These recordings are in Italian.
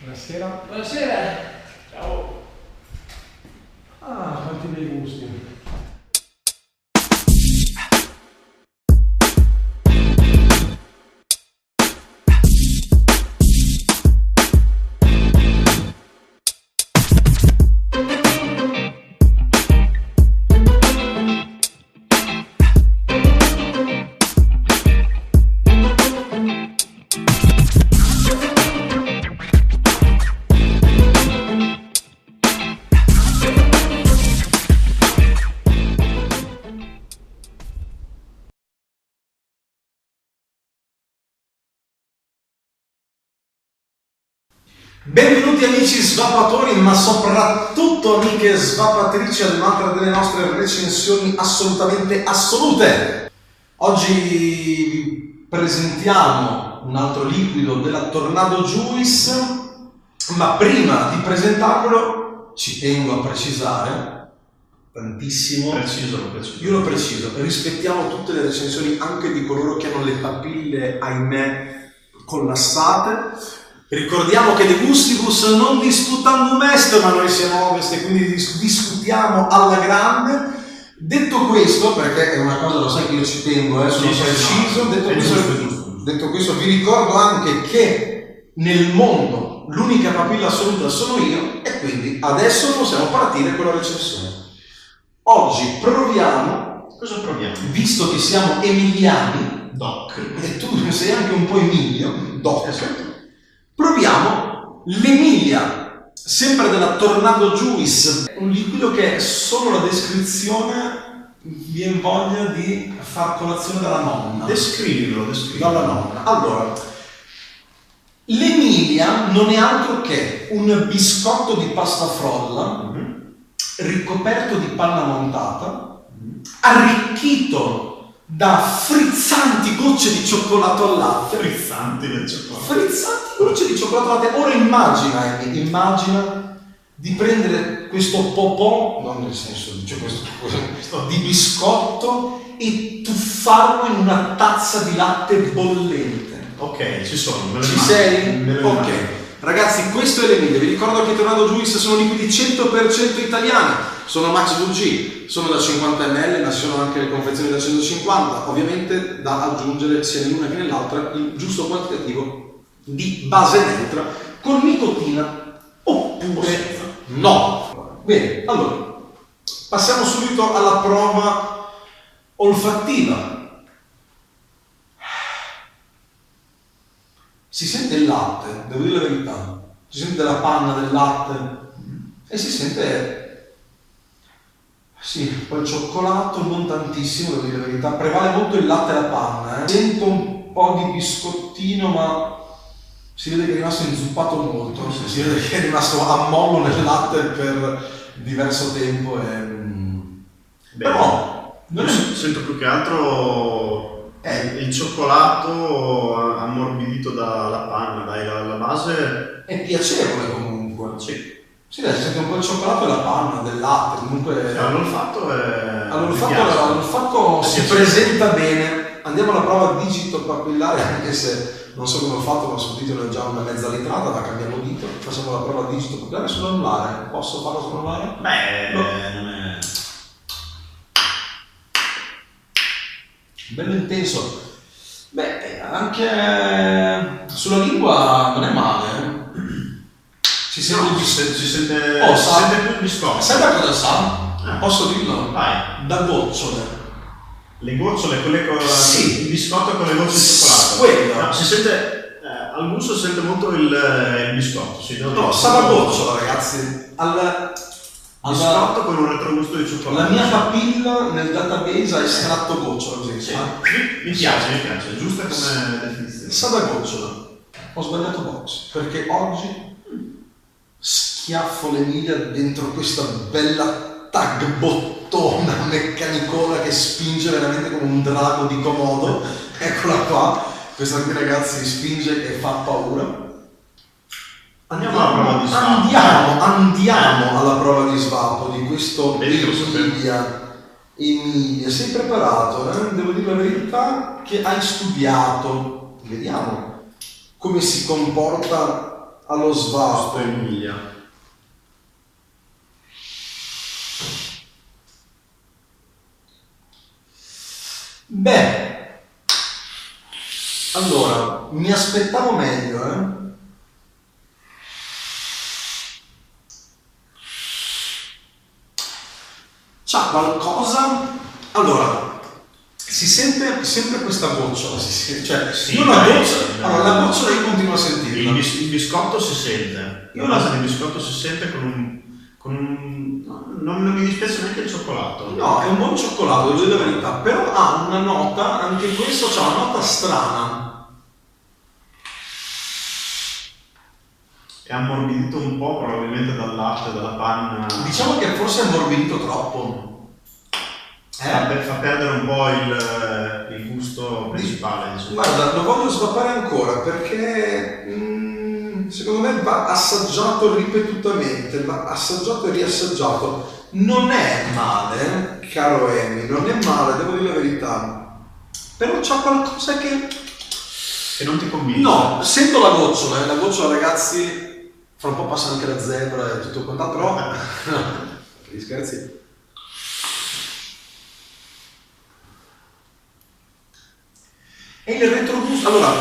Buonasera. Buonasera. Ciao. Ah, quanti bei gusti. Benvenuti amici svapatori, ma soprattutto amiche svapatrici ad un'altra delle nostre recensioni assolutamente assolute. Oggi vi presentiamo un altro liquido della Tornado Juice, ma prima di presentarvelo ci tengo a precisare tantissimo. Preciso. Io lo preciso, rispettiamo tutte le recensioni anche di coloro che hanno le papille, ahimè, collassate. Ricordiamo che De Gustibus non disputandum est, ma noi siamo ovest e quindi discutiamo alla grande. Detto questo, perché è una cosa, lo sai che io ci tengo, sono preciso, detto questo vi ricordo anche che nel mondo l'unica papilla assoluta sono io e quindi adesso possiamo partire con la recensione. Oggi proviamo, Cosa proviamo? visto che siamo emiliani, Doc. e tu sei anche un po' Emilio, Doc, Esatto. proviamo l'Emilia, sempre della Tornado Juice, un liquido che è solo la descrizione viene voglia di far colazione dalla nonna. Descrivilo. Dalla nonna. Allora, l'Emilia non è altro che un biscotto di pasta frolla ricoperto di panna montata, arricchito da frizzanti gocce di cioccolato al latte. Frizzanti del cioccolato. Frizzanti gocce di cioccolato al latte. Ora immagina di prendere questo popò, non nel senso questo di biscotto, e tuffarlo in una tazza di latte bollente. Ok, ci sono. Ci sei? Ok. Ragazzi, questo è l'Emilia. Vi ricordo che Tornado Juice sono liquidi 100% italiani. Sono Max VG, sono da 50 ml, ma ci sono anche le confezioni da 150. Ovviamente da aggiungere sia nell'una che nell'altra il giusto quantitativo di base neutra con nicotina oppure no. Bene, allora passiamo subito alla prova olfattiva. Si sente il latte, devo dire la verità, si sente la panna del latte e si sente, sì, quel cioccolato, non tantissimo, devo dire la verità, prevale molto il latte e la panna. Sento un po' di biscottino, ma si vede che è rimasto inzuppato molto, si vede che è rimasto a mollo nel latte per diverso tempo. Però non è... Sento più che altro il cioccolato ammorbidito dalla panna, dai, la base è piacevole comunque. sì. Sì, dai, sente un po' il cioccolato e la panna del latte, comunque. All'olfatto All'olfatto si presenta bene. Andiamo alla prova digito papillare, anche se non so come ho fatto, ma sul dito ne ho già una mezza litrata, ma cambiamo dito. Facciamo la prova digito papillare sull'anulare. Posso farlo sull'anulare? Beh, No. non è... Bello intenso. Beh, anche sulla lingua non è male. Si sente No, il si sente più il biscotto. Sai da cosa sa? Posso dirlo? Vai. Da gocciole. Le gocciole, quelle con Sì. il biscotto con le gocce di cioccolato. Quello. No, si sente, al gusto si sente molto il biscotto. Sì, No, sa da gocciolo, ragazzi. Biscotto con un retrogusto di cioccolato. La mia papilla nel database ha estratto gocciolo, così. Sì. Mi piace, è giusta come definizione. Sa da gocciolo. Ho sbagliato box, perché oggi schiaffo l'Emilia dentro questa bella tag bottona meccanicona che spinge veramente come un drago di Komodo. Eccola qua. Questa qui, ragazzi, spinge e fa paura. Andiamo alla prova di svapo. Andiamo alla prova di svapo di questo Vedi che lo sapevo. Emilia, sei preparato? Devo dire la verità che hai studiato. Vediamo come si comporta allo Sto svasto. Emilia. Beh, allora, mi aspettavo meglio, eh? C'ha qualcosa. Allora, si sente sempre questa gocciola, cioè Sì, io la dai, gocciola, allora, la gocciola io continuo a sentirla. Il biscotto si sente. Io La base del biscotto si sente non mi dispiace neanche il cioccolato. No, è un buon cioccolato, devo dire la verità, però ha una nota, anche questo c'ha una nota strana. È ammorbidito un po' probabilmente dal latte, dalla panna. Diciamo che forse è ammorbidito troppo. Fa perdere un po' il gusto principale. Diciamo. Guarda, lo voglio svapare ancora perché secondo me va assaggiato ripetutamente, va assaggiato e riassaggiato. Non è male, caro Emi, non è male, devo dire la verità. Però c'ha qualcosa che... non ti convince. No, sento la gocciola ragazzi, fra un po' passa anche la zebra e tutto quant'altro, però... Gli scherzi. E il retrogusto, allora,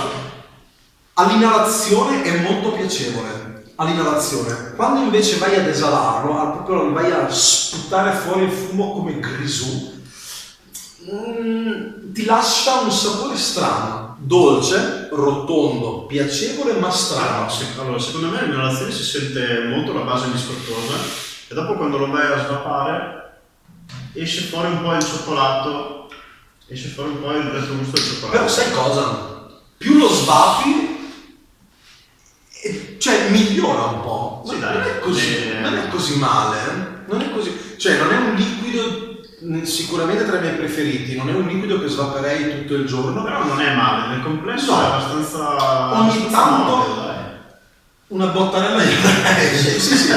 all'inalazione è molto piacevole, all'inalazione. Quando invece vai ad esalarlo, proprio vai a sputare fuori il fumo come grisù, ti lascia un sapore strano, dolce, rotondo, piacevole ma strano. Allora, secondo me l'inalazione si sente molto la base biscottosa e dopo quando lo vai a svapare esce fuori un po' il cioccolato. Esce fuori un po' il retrogusto del cioccolato. Però sai cosa? Più lo svapi, cioè migliora un po'. Sì, non, dai. non è così male, non è così. Cioè non è un liquido sicuramente tra i miei preferiti, non è un liquido che svaperei tutto il giorno. Però non è male, nel complesso No. è abbastanza. Ogni tanto morbido, dai. una bottarella sì, sì.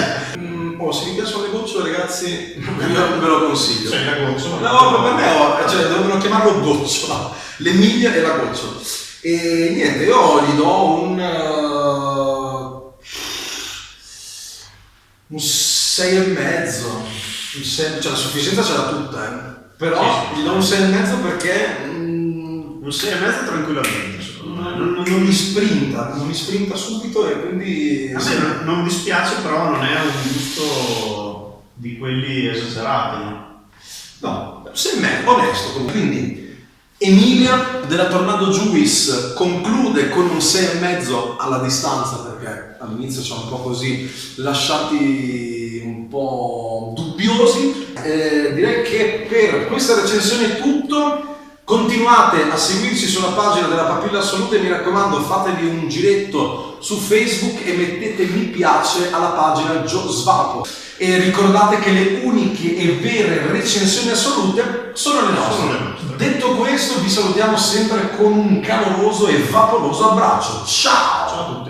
Se vi piacciono le gocciole ragazzi, io ve lo consiglio. Cioè, la gocciola. No, per me cioè, dovevano chiamarlo gocciola, l'Emilia e la gocciola. E niente, io gli do un 6,5. Cioè la sufficienza ce l'ha tutta, però Sì, gli do un 6,5 perché Un 6,5 tranquillamente, secondo me. non mi sprinta subito e quindi... A me non dispiace, però non è un gusto di quelli esagerati, no? No, 6,5, onesto comunque. Quindi Emilia della Tornado Juice conclude con un 6,5 alla distanza, perché all'inizio ci ha un po' così lasciati un po' dubbiosi. Direi che per questa recensione è tutto. Continuate a seguirci sulla pagina della Papilla Assoluta e mi raccomando fatevi un giretto su Facebook e mettete mi piace alla pagina Gio Svapo. E ricordate che le uniche e vere recensioni assolute sono le nostre. Sono le nostre. Detto questo vi salutiamo sempre con un caloroso e vaporoso abbraccio. Ciao! Ciao a tutti.